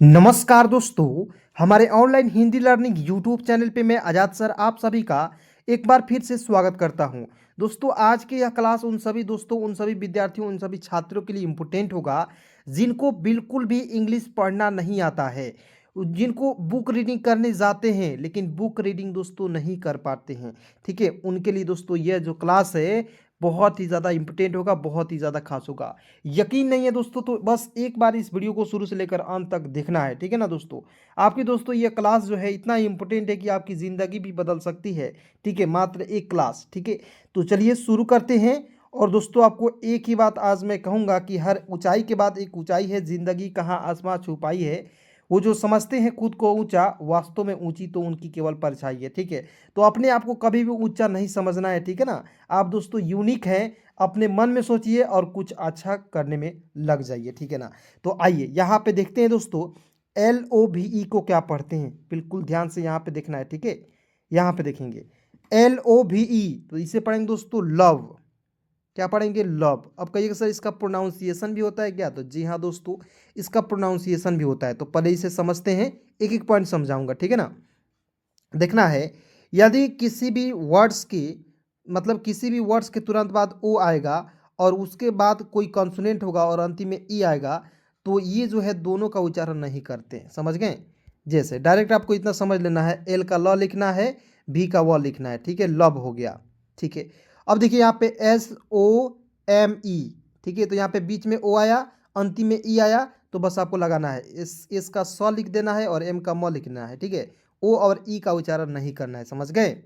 नमस्कार दोस्तों, हमारे online Hindi learning YouTube channel पे मैं आजाद सर आप सभी का एक बार फिर से स्वागत करता हूं। दोस्तों, आज की यह क्लास उन सभी दोस्तों, उन सभी विद्यार्थियों, उन सभी छात्रों के लिए इम्पोर्टेंट होगा जिनको बिल्कुल भी इंग्लिश पढ़ना नहीं आता है, जिनको बुक रीडिंग करने जाते हैं लेकिन बुक रीडिंग दोस्तों नहीं कर पाते हैं। ठीक है, उनके लिए दोस्तों यह जो क्लास है बहुत ही ज़्यादा इम्पोर्टेंट होगा, बहुत ही ज़्यादा खास होगा। यकीन नहीं है दोस्तों तो बस एक बार इस वीडियो को शुरू से लेकर अंत तक देखना है। ठीक है ना दोस्तों, आपकी दोस्तों ये क्लास जो है इतना इंपॉर्टेंट है कि आपकी ज़िंदगी भी बदल सकती है। ठीक है, मात्र एक क्लास। ठीक है, तो चलिए शुरू करते हैं। और दोस्तों, आपको एक ही बात आज मैं कहूँगा कि हर ऊंचाई के बाद एक ऊंचाई है, ज़िंदगी कहाँ आसमां छुपाई है। वो जो समझते हैं खुद को ऊंचा, वास्तव में ऊंची तो उनकी केवल परछाई है। ठीक है, तो अपने आप को कभी भी ऊंचा नहीं समझना है। ठीक है ना, आप दोस्तों यूनिक हैं। अपने मन में सोचिए और कुछ अच्छा करने में लग जाइए। ठीक है ना, तो आइए यहाँ पे देखते हैं दोस्तों, LOVE को क्या पढ़ते हैं। बिल्कुल ध्यान से यहाँ पे देखना है। ठीक है, यहाँ पे देखेंगे LOVE, तो इसे पढ़ेंगे दोस्तों लव। क्या पढ़ेंगे? लव। अब कहिएगा सर इसका प्रोनाउंसिएशन भी होता है क्या? तो जी हाँ दोस्तों, इसका प्रोनाउंसिएशन भी होता है। तो पहले इसे समझते हैं, एक एक पॉइंट समझाऊंगा। ठीक है ना, देखना है, यदि किसी भी वर्ड्स की मतलब किसी भी वर्ड्स के तुरंत बाद ओ आएगा और उसके बाद कोई कॉन्सोनेंट होगा और अंतिम में ई आएगा, तो ये जो है दोनों का उच्चारण नहीं करते हैं। समझ गए? जैसे डायरेक्ट आपको इतना समझ लेना है, एल का ल लिखना है, भी का व लिखना है। ठीक है, लब हो गया। ठीक है, अब देखिए यहाँ पे SOME। ठीक है, तो यहाँ पे बीच में ओ आया, अंतिम में ई आया, तो बस आपको लगाना है एस का स लिख देना है और एम का म लिखना है। ठीक है, ओ और ई का उच्चारण नहीं करना है। समझ गए?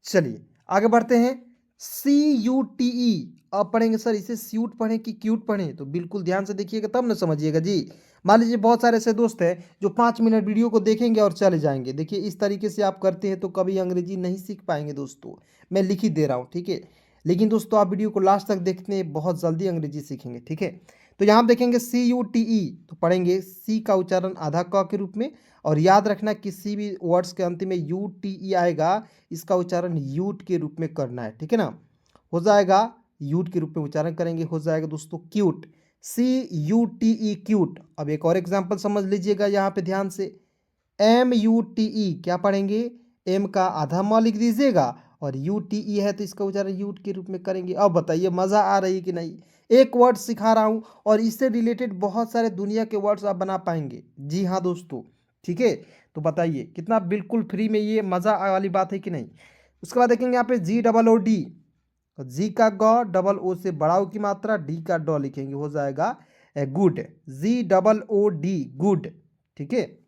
चलिए आगे बढ़ते हैं। CUTE। अब पढ़ेंगे सर इसे स्यूट पढ़ें कि क्यूट पढ़ें, तो बिल्कुल ध्यान से देखिएगा तब ना समझिएगा जी। मान लीजिए बहुत सारे ऐसे दोस्त हैं जो 5 मिनट वीडियो को देखेंगे और चले जाएंगे। देखिए इस तरीके से आप करते हैं तो कभी अंग्रेजी नहीं सीख पाएंगे दोस्तों, मैं लिख ही दे रहा हूँ। ठीक है, लेकिन दोस्तों आप वीडियो को लास्ट तक देखते हैं, बहुत जल्दी अंग्रेजी सीखेंगे। ठीक है, तो यहाँ आप देखेंगे CUTE, तो पढ़ेंगे सी का उच्चारण आधा क के रूप में। और याद रखना किसी भी वर्ड्स के अंत में UTE आएगा, इसका उच्चारण यूट के रूप में करना है। ठीक है ना, हो जाएगा यूट के रूप में उच्चारण करेंगे, हो जाएगा दोस्तों क्यूट। CUTE cute. अब एक और एग्जांपल समझ लीजिएगा यहाँ पे ध्यान से, MUTE क्या पढ़ेंगे? एम का आधा म लिख दीजिएगा और UTE है तो इसका उच्चारण यूट के रूप में करेंगे। अब बताइए मज़ा आ रही कि नहीं? एक वर्ड सिखा रहा हूँ और इससे रिलेटेड बहुत सारे दुनिया के वर्ड्स आप बना पाएंगे। जी हाँ दोस्तों, ठीक है, तो बताइए कितना बिल्कुल फ्री में, ये मज़ा वाली बात है कि नहीं? उसके बाद देखेंगे यहाँ पे GOOD। तो जी का ग, डबल ओ से बड़ा ओ की मात्रा, डी का ड लिखेंगे, हो जाएगा गुड। GOOD good. ठीक है,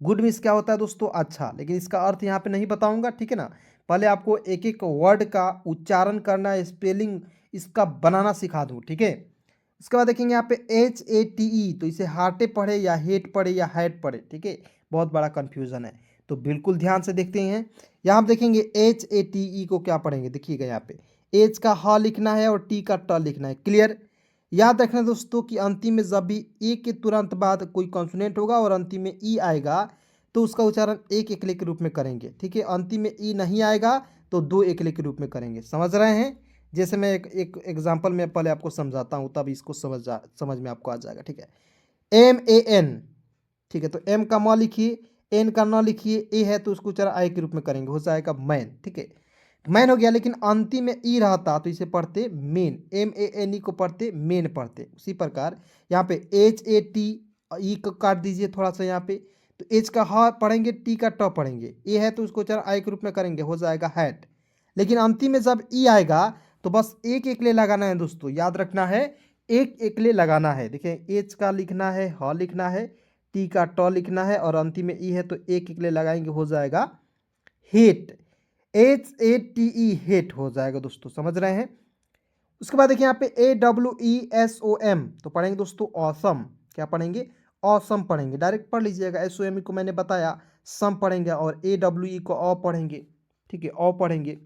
गुड मीन्स क्या होता है दोस्तों? अच्छा, लेकिन इसका अर्थ यहाँ पे नहीं बताऊंगा। ठीक है ना, पहले आपको एक एक वर्ड का उच्चारण करना, स्पेलिंग इसका बनाना सिखा दूँ। ठीक है, उसके बाद देखेंगे यहाँ पे HATE, तो इसे हार्टे पढ़े या हेट पढ़े या हैट पढ़े। ठीक है, बहुत बड़ा कंफ्यूजन है, तो बिल्कुल ध्यान से देखते हैं। यहाँ आप देखेंगे HATE को क्या पढ़ेंगे, देखिएगा यहाँ पे एच का ह लिखना है और टी का ट लिखना है। क्लियर? याद रखना दोस्तों कि अंतिम में जब भी ए के तुरंत बाद कोई कॉन्सोनेंट होगा और अंतिम में ई आएगा तो उसका उच्चारण एक एकले के रूप में करेंगे। ठीक है, अंतिम में ई नहीं आएगा तो दो एकले के रूप में करेंगे। समझ रहे हैं? जैसे मैं एक एग्जांपल में पहले आपको समझाता हूँ, तब इसको समझ में आपको आ जाएगा। ठीक है, MAN। ठीक है, तो एम का म लिखिए, एन का न लिखिए, ए है तो उसको उच्चारण आई के रूप में करेंगे, हो जाएगा मैन। ठीक है, मैन हो गया, लेकिन अंतिम में ई रहता तो इसे पढ़ते मेन, MANE को पढ़ते मेन पढ़ते। उसी प्रकार यहाँ पे HAT, ई को काट दीजिए थोड़ा सा यहाँ पे, तो एच का ह पढ़ेंगे, टी का ट पढ़ेंगे, ए है तो उसको उच्चारण आई के रूप में करेंगे, हो जाएगा हैट। लेकिन अंतिम में जब ई आएगा तो बस एक एकले लगाना है दोस्तों, याद रखना है, एक एकले लगाना है। देखिए एच का लिखना है, ह लिखना है, टी का ट लिखना है और अंतिम में ई है तो एक एकले लगाएंगे, हो जाएगा हेट। HATE हेट हो जाएगा दोस्तों। समझ रहे हैं? उसके बाद देखिए यहाँ पे AWESOM, तो पढ़ेंगे दोस्तों ऑसम। क्या पढ़ेंगे? ऑसम पढ़ेंगे। डायरेक्ट पढ़ लीजिएगा, SOME को मैंने बताया, सम पढ़ेंगे और AWE को अ पढ़ेंगे। ठीक है, अ पढ़ेंगे।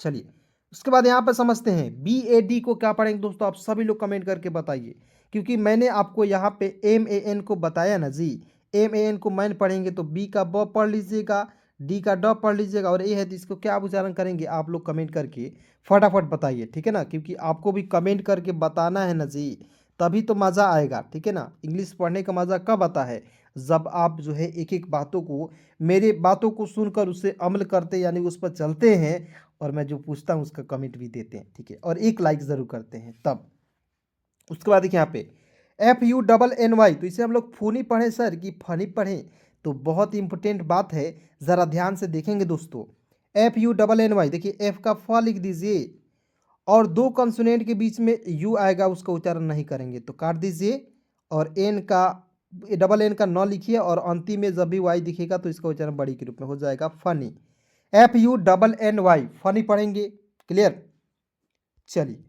चलिए उसके बाद यहाँ पर समझते हैं BAD को क्या पढ़ेंगे दोस्तों, आप सभी लोग कमेंट करके बताइए, क्योंकि मैंने आपको यहाँ पे MAN को बताया ना जी। MAN को मैन पढ़ेंगे तो बी का ब पढ़ लीजिएगा, डी का ड पढ़ लीजिएगा और ए है तो इसको क्या उच्चारण करेंगे, आप लोग कमेंट करके फटाफट बताइए। ठीक है ना, क्योंकि आपको भी कमेंट करके बताना है ना जी, तभी तो मज़ा आएगा, ठीक है ना। इंग्लिश पढ़ने का मज़ा कब आता है, जब आप जो है एक एक बातों को, मेरे बातों को सुनकर उसे अमल करते यानी उस पर चलते हैं, और मैं जो पूछता हूँ उसका कमेंट भी देते हैं, ठीक है, और एक लाइक ज़रूर करते हैं तब। उसके बाद देखिए यहाँ पे FUNNY, तो इसे हम लोग फूनी पढ़ें सर कि फनी पढ़ें, तो बहुत इंपॉर्टेंट बात है, ज़रा ध्यान से देखेंगे दोस्तों। FUNNY, देखिए एफ का फ लिख दीजिए और दो कंसोनेंट के बीच में यू आएगा, उसका उच्चारण नहीं करेंगे तो काट दीजिए, और एन का डबल एन का न लिखिए, और अंतिम में जब भी वाई दिखेगा तो इसका उच्चारण बड़ी के रूप में हो जाएगा फनी। FUNNY, फनी पढ़ेंगे, क्लियर। चलिए,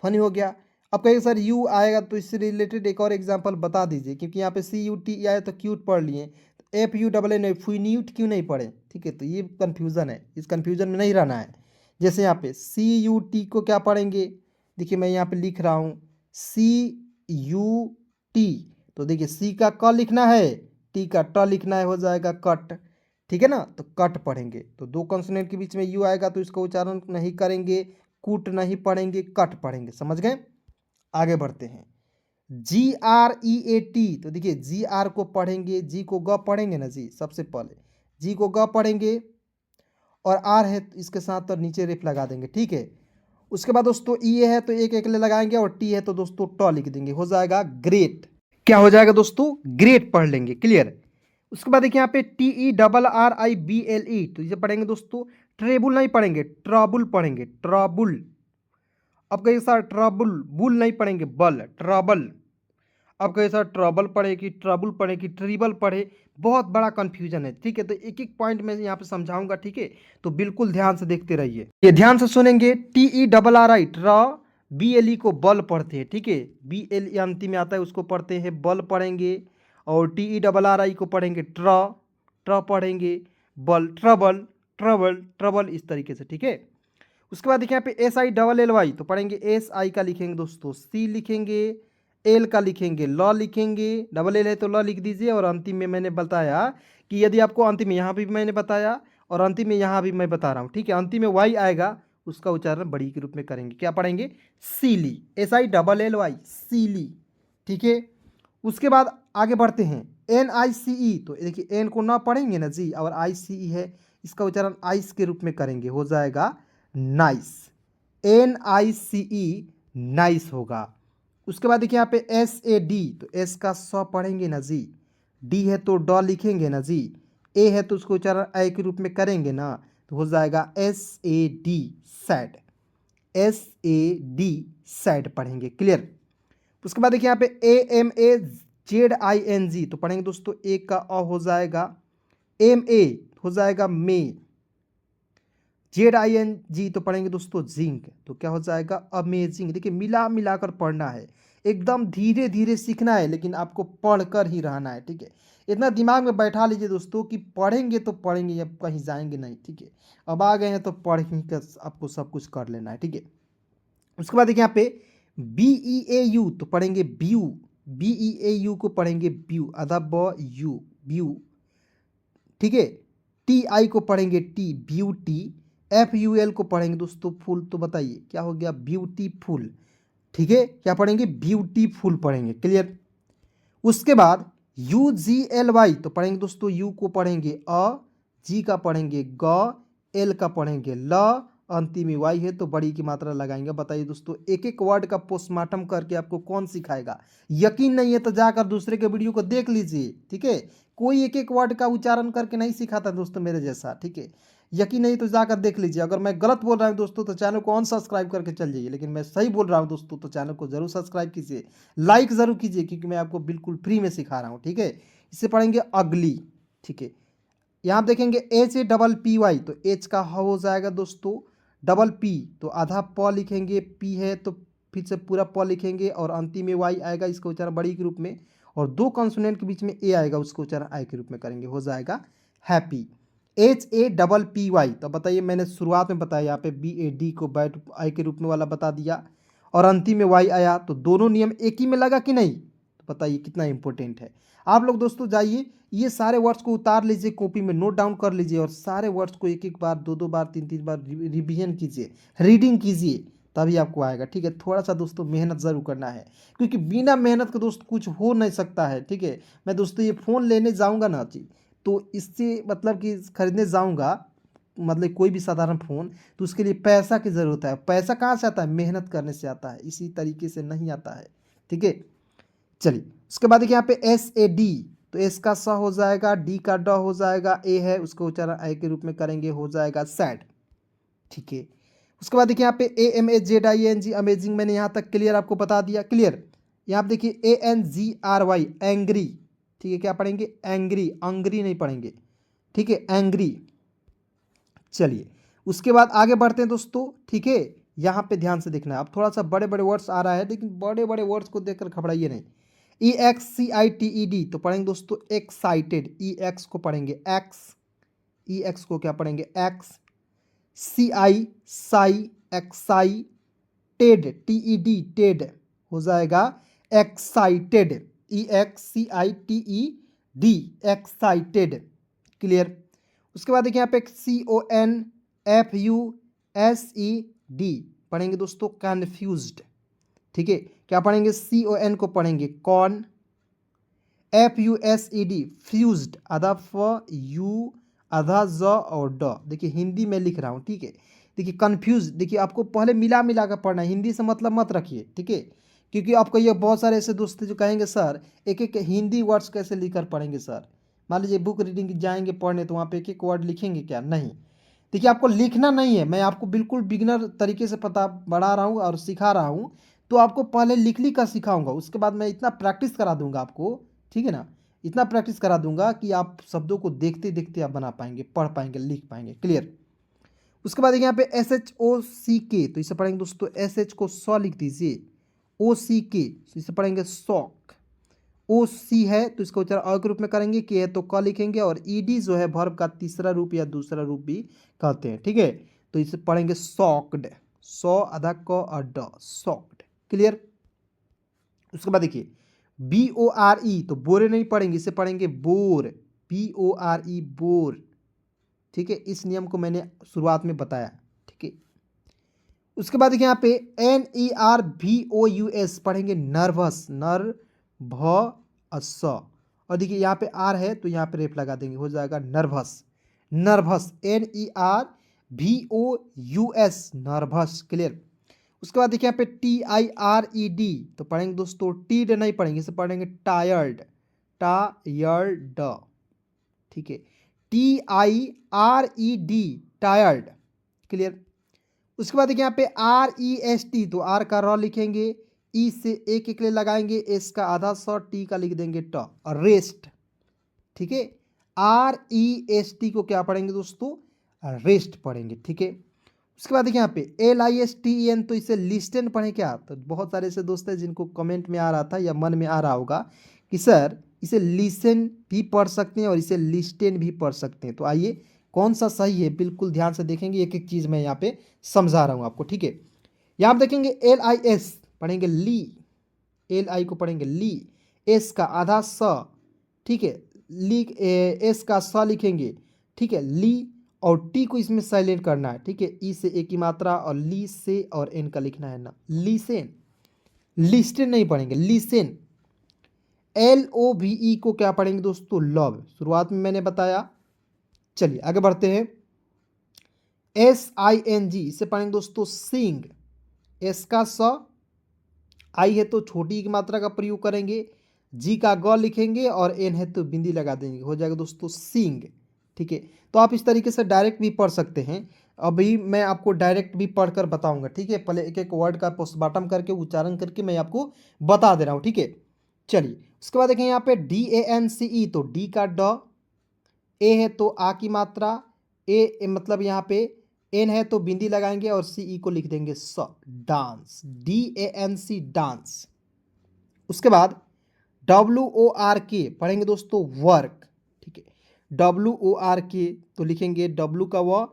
फनी हो गया। अब कहिए सर यू आएगा तो इससे रिलेटेड एक और एग्जांपल बता दीजिए, क्योंकि यहाँ पे CUT आया तो क्यूट पढ़ लिए, तो FUNNY फ्यून्यूट क्यों नहीं पढ़े, ठीक है, तो ये कन्फ्यूज़न है, इस कन्फ्यूज़न में नहीं रहना है। जैसे यहाँ पे CUT को क्या पढ़ेंगे, देखिए मैं यहाँ पे लिख रहा हूँ CUT, तो देखिए सी का क लिखना है, टी का ट लिखना है, हो जाएगा कट, ठीक है ना, तो कट पढ़ेंगे। तो दो कंसोनेंट के बीच में यू आएगा तो इसका उच्चारण नहीं करेंगे, कूट नहीं पढ़ेंगे, कट पढ़ेंगे, समझ गए। आगे बढ़ते हैं, GREAT, तो देखिए GR को पढ़ेंगे, जी को ग पढ़ेंगे ना जी, सबसे पहले जी को ग पढ़ेंगे, और आर है तो इसके साथ तो नीचे रेफ लगा देंगे, ठीक है। उसके बाद दोस्तों ई है तो एक एक ले लगाएंगे, और टी है तो दोस्तों ट लिख देंगे, हो जाएगा ग्रेट। क्या हो जाएगा दोस्तों, ग्रेट पढ़ लेंगे, क्लियर। उसके बाद देखिए यहाँ पे TERRIBLE, तो इसे पढ़ेंगे दोस्तों, ट्रेबुल नहीं पढ़ेंगे, ट्रबुल पढ़ेंगे, ट्रबुल। अब कहिए सर ट्रबुल, बुल नहीं पढ़ेंगे, बल, ट्रबल। अब कहिए सर ट्रबल पढ़े कि ट्रबुल पढ़े कि ट्रिबल पढ़े, बहुत बड़ा कंफ्यूजन है, ठीक है। तो एक एक पॉइंट मैं यहाँ पे समझाऊंगा, ठीक है, तो बिल्कुल ध्यान से देखते रहिए, ये ध्यान से सुनेंगे। TERRI, ट्र, BLE को बल पढ़ते हैं, ठीक है, BLE अंतिम में आता है उसको पढ़ते हैं बल पढ़ेंगे, और TERRI को पढ़ेंगे ट्र, ट्र पढ़ेंगे, बल, ट्रबल, ट्रबल, ट्रबल, इस तरीके से, ठीक है। उसके बाद देखिए यहाँ पे SILLY, तो पढ़ेंगे SI का लिखेंगे दोस्तों, C लिखेंगे, एल का लिखेंगे, ल लिखेंगे, डबल एल है तो ल लिख दीजिए, और अंतिम में मैंने बताया कि यदि आपको अंतिम में यहाँ भी मैंने बताया, और अंतिम में यहाँ भी मैं बता रहा हूँ, ठीक है, अंतिम में वाई आएगा उसका उच्चारण बड़ी के रूप में करेंगे, क्या पढ़ेंगे, सीली, SILLY, सीली, ठीक है। उसके बाद आगे बढ़ते हैं, NICE, तो देखिए एन को ना पढ़ेंगे ना जी, और ICE है, इसका उच्चारण आइस के रूप में करेंगे, हो जाएगा नाइस, NICE, नाइस होगा। उसके बाद देखिए यहाँ पे SAD, तो एस का स पढ़ेंगे ना जी, डी है तो ड लिखेंगे ना जी, ए है तो उसको उच्चारण ए के रूप में करेंगे ना, तो हो जाएगा SAD, सैड, SAD, सैड पढ़ेंगे, क्लियर। उसके बाद देखिए यहाँ पे AMAZING, तो पढ़ेंगे दोस्तों, एक का अ हो जाएगा, MA हो जाएगा मे, ZING, तो पढ़ेंगे दोस्तों जिंक, तो क्या हो जाएगा अमेजिंग। देखिए मिला मिलाकर पढ़ना है, एकदम धीरे धीरे सीखना है, लेकिन आपको पढ़कर ही रहना है, ठीक है। इतना दिमाग में बैठा लीजिए दोस्तों कि पढ़ेंगे तो पढ़ेंगे, अब कहीं जाएंगे नहीं, ठीक है। अब आ गए हैं तो पढ़ ही कर आपको सब कुछ कर लेना है, ठीक है। उसके बाद देखिए यहाँ पे BEAU, तो पढ़ेंगे ब्यू, BEAU को पढ़ेंगे ब्यू, आधा ब यू, ब्यू, ठीक है। TI को पढ़ेंगे टी, ब्यूटी। FUL को पढ़ेंगे दोस्तों फुल, तो बताइए क्या हो गया, ब्यूटीफुल, ठीक है, क्या पढ़ेंगे, ब्यूटीफुल पढ़ेंगे, क्लियर। उसके बाद UGLY, तो पढ़ेंगे दोस्तों, यू को पढ़ेंगे अ, जी का पढ़ेंगे ग, एल का पढ़ेंगे ल, अंतिम में वाई है तो बड़ी की मात्रा लगाएंगे। बताइए दोस्तों, एक एक वर्ड का पोस्टमार्टम करके आपको कौन सिखाएगा, यकीन नहीं है तो जाकर दूसरे के वीडियो को देख लीजिए, ठीक है। कोई एक एक वर्ड का उच्चारण करके नहीं सिखाता दोस्तों मेरे जैसा, ठीक है। यकीन नहीं तो जाकर देख लीजिए। अगर मैं गलत बोल रहा हूँ दोस्तों तो चैनल को अनसब्सक्राइब करके चल जाइए, लेकिन मैं सही बोल रहा हूँ दोस्तों तो चैनल को जरूर सब्सक्राइब कीजिए, लाइक ज़रूर कीजिए, क्योंकि मैं आपको बिल्कुल फ्री में सिखा रहा हूँ, ठीक है। इससे पढ़ेंगे अगली, ठीक है। यहाँ आप देखेंगे HAPPY, तो एच का ह हो जाएगा दोस्तों, डबल पी तो आधा प लिखेंगे, पी है तो फिर से पूरा प लिखेंगे, और अंतिम में वाई आएगा, इसका उच्चारण बड़ी के रूप में, और दो कॉन्सोनेंट के बीच में ए आएगा, उसको उच्चारण आई के रूप में करेंगे, हो जाएगा हैप्पी, HAPPY। तो बताइए, मैंने शुरुआत में बताया यहाँ पे BAD को बैट आई के रूप में वाला बता दिया, और अंतिम में वाई आया, तो दोनों नियम एक ही में लगा कि नहीं, तो बताइए कितना इंपॉर्टेंट है। आप लोग दोस्तों जाइए, ये सारे वर्ड्स को उतार लीजिए, कॉपी में नोट डाउन कर लीजिए, और सारे वर्ड्स को एक एक बार, दो दो बार, तीन तीन बार रिवीजन कीजिए, रीडिंग कीजिए, तभी आपको आएगा। ठीक है, थोड़ा सा दोस्तों मेहनत ज़रूर करना है, क्योंकि बिना मेहनत के दोस्त कुछ हो नहीं सकता है। ठीक है, मैं दोस्तों ये फ़ोन लेने जाऊँगा ना जी, तो इससे मतलब कि ख़रीदने जाऊँगा, मतलब कोई भी साधारण फ़ोन, तो उसके लिए पैसा की ज़रूरत है। पैसा कहाँ से आता है? मेहनत करने से आता है, इसी तरीके से नहीं आता है। ठीक है, चलिए उसके बाद देखिए यहाँ पे SAD, तो एस का स हो जाएगा, डी का ड हो जाएगा, ए है उसको उच्चारण ए के रूप में करेंगे, हो जाएगा सैड। ठीक है, उसके बाद देखिए यहाँ पे AMAZING, अमेजिंग, मैंने यहाँ तक क्लियर आपको बता दिया। क्लियर, यहाँ पे देखिए ANGRY, एंग्री। ठीक है, क्या पढ़ेंगे? एंग्री, अंग्री नहीं पढ़ेंगे। ठीक है, एंग्री। चलिए उसके बाद आगे बढ़ते हैं दोस्तों। ठीक है, यहाँ पे ध्यान से देखना है। अब थोड़ा सा बड़े बड़े वर्ड्स आ रहा है, लेकिन बड़े बड़े वर्ड्स को देखकर घबराइए नहीं। EXCITED, तो पढ़ेंगे दोस्तों एक्साइटेड, EX को पढ़ेंगे एक्स, EX को क्या पढ़ेंगे? X. CI, Sai, excited, TED, Ted हो जाएगा एक्साइटेड, EXCITED, एक्साइटेड। क्लियर, उसके बाद देखिए यहाँ पे CONFUSED पढ़ेंगे दोस्तों कन्फ्यूज्ड। ठीक है, क्या पढ़ेंगे? CON को पढ़ेंगे कॉन, FUSED फ्यूज्ड, आधा फ यू आधा ज और ड। देखिए हिंदी में लिख रहा हूँ। ठीक है, देखिए कन्फ्यूज, देखिए आपको पहले मिला मिला कर पढ़ना है, हिंदी से मतलब मत रखिए। ठीक है, क्योंकि आपको ये बहुत सारे ऐसे दोस्त जो कहेंगे सर एक एक हिंदी वर्ड्स कैसे लिख कर पढ़ेंगे सर। मान लीजिए बुक रीडिंग जाएंगे पढ़ने, तो वहाँ पे एक एक वर्ड लिखेंगे क्या? नहीं। देखिए आपको लिखना नहीं है, मैं आपको बिल्कुल बिगिनर तरीके से पता बढ़ा रहा हूँ और सिखा रहा हूँ। तो आपको पहले लिख कर सिखाऊंगा, उसके बाद मैं इतना प्रैक्टिस करा दूंगा आपको। ठीक है ना, इतना प्रैक्टिस करा दूंगा कि आप शब्दों को देखते देखते आप बना पाएंगे, पढ़ पाएंगे, लिख पाएंगे। क्लियर, उसके बाद यहाँ पे SHOCK, तो इसे पढ़ेंगे दोस्तों, SH को सौ लिख दीजिए, OCK, इसे पढ़ेंगे शॉक। OC है तो इसका उच्चारण अ के रूप में करेंगे, के है तो क लिखेंगे, और ED जो है वर्ब का तीसरा रूप या दूसरा रूप भी कहते हैं। ठीक है, तो इसे पढ़ेंगे सॉक्ड, सौ आधा क और ड, सॉक्ड। क्लियर, उसके बाद देखिए BORE, तो बोरे नहीं पढ़ेंगे, इसे पढ़ेंगे बोर, BORE बोर। ठीक है, इस नियम को मैंने शुरुआत में बताया। ठीक है, उसके बाद देखिए यहाँ पे NERVOUS पढ़ेंगे नर्वस, नर भ अस, और देखिए यहाँ पे आर है तो यहाँ पे रेप लगा देंगे, हो जाएगा nervous, nervous, NERVOUS nervous. Clear, उसके बाद देखिए यहाँ पे TIRED, तो पढ़ेंगे दोस्तों टीड नहीं पढ़ेंगे, इसे पढ़ेंगे टायर्ड, टायर्ड। ठीक है, TIRED टायर्ड। क्लियर, उसके बाद देखिए यहाँ पे REST, तो आर का र लिखेंगे, ई से एक एक ले लगाएंगे, एस का आधा सौ, टी का लिख देंगे ट, और रेस्ट। ठीक है, REST को क्या पढ़ेंगे दोस्तों? रेस्ट पढ़ेंगे। ठीक है, उसके बाद देखिए यहाँ पे LISTEN, तो इसे लिस्टन पढ़े क्या? तो बहुत सारे ऐसे दोस्त हैं जिनको कमेंट में आ रहा था या मन में आ रहा होगा कि सर इसे लिसन भी पढ़ सकते हैं और इसे लिस्टन भी पढ़ सकते हैं। तो आइए कौन सा सही है बिल्कुल ध्यान से देखेंगे, एक एक चीज़ मैं यहाँ पे समझा रहा हूँ आपको। ठीक है, यहाँ पे देखेंगे LIS पढ़ेंगे ली, LI को पढ़ेंगे ली, एस का आधा स। ठीक है, ली, एस का स लिखेंगे। ठीक है, ली, और टी को इसमें साइलेंट करना है। ठीक है, ई से एक ही मात्रा, और ली से और एन का लिखना है ना, लिसेन, लिस्टेन नहीं पढ़ेंगे, लिसेन। LOVE को क्या पढ़ेंगे दोस्तों? लव, शुरुआत में मैंने बताया। चलिए आगे बढ़ते हैं। SING, इसे पढ़ेंगे दोस्तों सिंग, एस का स, आई है तो छोटी की मात्रा का प्रयोग करेंगे, जी का ग लिखेंगे, और एन है तो बिंदी लगा देंगे, हो जाएगा दोस्तों सिंग। ठीक है, तो आप इस तरीके से डायरेक्ट भी पढ़ सकते हैं। अभी मैं आपको डायरेक्ट भी पढ़कर बताऊंगा। ठीक है, पहले एक एक वर्ड का पोस्टमार्टम करके उच्चारण करके मैं आपको बता दे रहा हूँ। ठीक है, चलिए उसके बाद देखें यहाँ पे DANCE, तो डी का ड, ए है तो आ की मात्रा, ए मतलब यहाँ पे एन है तो बिंदी लगाएंगे, और CE को लिख देंगे स, डांस, DANC डांस। उसके बाद WORK पढ़ेंगे दोस्तों वर्क। ठीक है, WORK, तो लिखेंगे W का व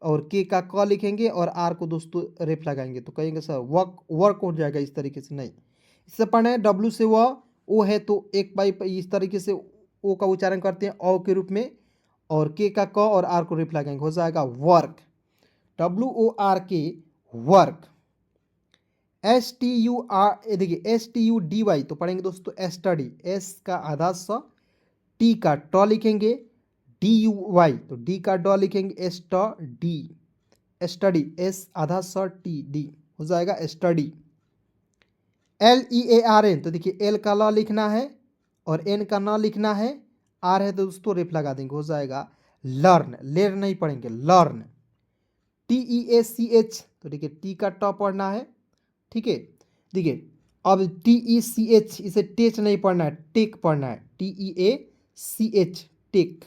और K का क लिखेंगे, और R को दोस्तों रेफ लगाएंगे, तो कहेंगे सर वर्क, वर्क हो जाएगा, इस तरीके से नहीं। इससे पढ़ना है W से व, O है तो एक बाई इस तरीके से O का उच्चारण करते हैं औ के रूप में, और K का क और R को रेफ लगाएंगे, हो जाएगा वर्क, WORK वर्क। STUR, देखिए STUDY तो पढ़ेंगे दोस्तों स्टडी, एस का आधा स, टी का ट लिखेंगे, DUY तो डी का ड लिखेंगे, स्टडी, स्टडी एस आधा स टी डी हो जाएगा स्टडी। LEARN तो देखिए एल का ल लिखना है और एन का न लिखना है, आर है तो दोस्तों रेफ लगा देंगे, हो जाएगा लर्न, लेर नहीं पढ़ेंगे लर्न। TEACH तो देखिए टी का ट पढ़ना है, ठीक है। देखिए अब TECH इसे टेच नहीं पढ़ना है, टेक पढ़ना है, TEACH टेक।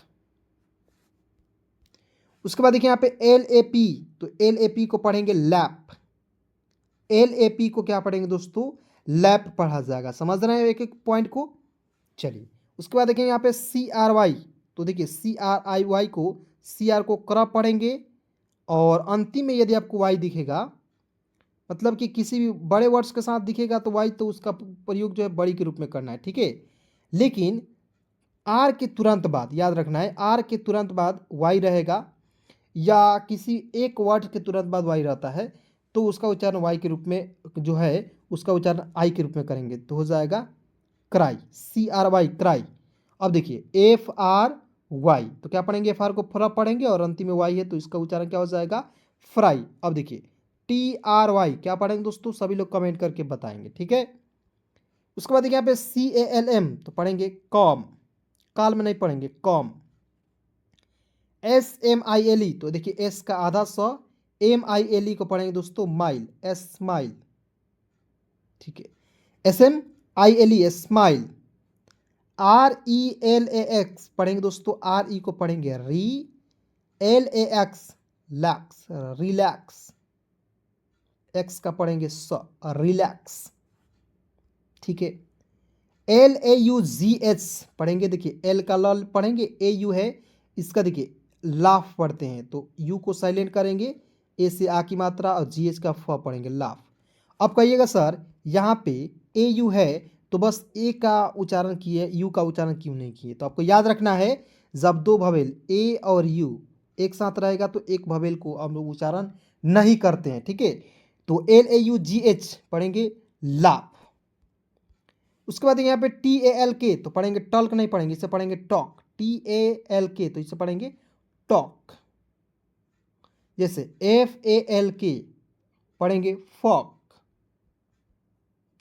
उसके बाद देखिए यहाँ पे LAP तो LAP को पढ़ेंगे लैप, LAP को क्या पढ़ेंगे दोस्तों, लैप पढ़ा जाएगा। समझ रहे हैं एक एक पॉइंट को। चलिए उसके बाद देखेंगे यहाँ पे CRY तो देखिए CRIY को CR को क्रॉप पढ़ेंगे और अंतिम में यदि आपको Y दिखेगा, मतलब कि किसी भी बड़े वर्ड्स के साथ दिखेगा तो Y तो उसका प्रयोग जो है बड़ी के रूप में करना है, ठीक है। लेकिन R के तुरंत बाद याद रखना है, R के तुरंत बाद Y रहेगा या किसी एक वर्ड के तुरंत बाद Y रहता है तो उसका उच्चारण Y के रूप में जो है उसका उच्चारण I के रूप में करेंगे तो हो जाएगा क्राई, CRY क्राई। अब देखिए FRY तो क्या पढ़ेंगे, FR को फ्रा पढ़ेंगे और अंतिम में Y है तो इसका उच्चारण क्या हो जाएगा फ्राई। अब देखिए TRY क्या पढ़ेंगे दोस्तों, सभी लोग कमेंट करके बताएंगे, ठीक है। उसके बाद देखिए यहाँ पे CALM तो पढ़ेंगे कॉम, काल में नहीं पढ़ेंगे कॉम। SMILE तो देखिए एस का आधा स, MILE को पढ़ेंगे दोस्तों माइल, स्माइल, ठीक है। SMILE smile. RELAX पढ़ेंगे दोस्तों, RE को पढ़ेंगे री, LAX लैक्स, रिलैक्स, एक्स का पढ़ेंगे स, रिलैक्स, ठीक है। LAUGH पढ़ेंगे, देखिए एल का ल पढ़ेंगे, AU है इसका देखिए लाफ पढ़ते हैं तो यू को साइलेंट करेंगे, ए से आ की मात्रा और GH का फ पढ़ेंगे लाफ। अब कहिएगा सर यहाँ पे AU है तो बस ए का उच्चारण किए, यू का उच्चारण क्यों नहीं किए, तो आपको याद रखना है जब दो भवेल ए और यू एक साथ रहेगा तो एक भवेल को हम लोग उच्चारण नहीं करते हैं, ठीक है। तो LAUGH पढ़ेंगे लाफ। उसके बाद यहाँ पे TALK तो पढ़ेंगे टल्क नहीं पढ़ेंगे, इसे पढ़ेंगे टॉक, TALK तो इसे पढ़ेंगे टॉक। जैसे FALK पढ़ेंगे फॉक,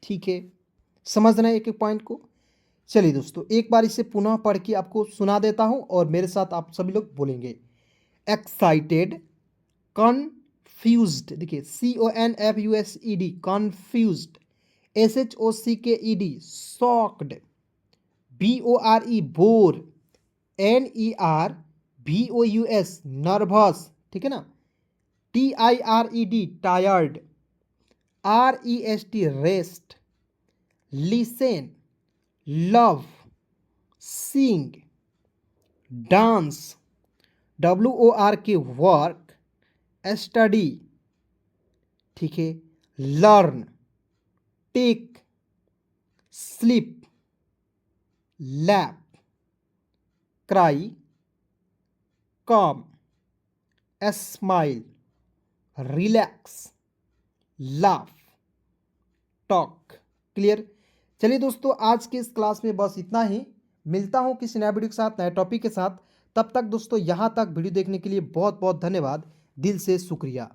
ठीक है। समझना है एक एक पॉइंट को। चलिए दोस्तों एक बार इसे पुनः पढ़ के आपको सुना देता हूं और मेरे साथ आप सभी लोग बोलेंगे। एक्साइटेड, कन्फ्यूज्ड, देखिए CONFUSED confused, SHOCKED shocked, BORE bore, NERVOUS nervous, ठीक है ना। TIRED tired, REST rest, listen, love, sing, dance, WORK work, study, ठीक है, learn, take, sleep, lap, cry, calm, smile, relax, laugh, talk. Clear. चलिए दोस्तों आज के इस क्लास में बस इतना ही, मिलता हूं किसी नया वीडियो के साथ, नए टॉपिक के साथ। तब तक दोस्तों यहां तक वीडियो देखने के लिए बहुत बहुत धन्यवाद, दिल से शुक्रिया।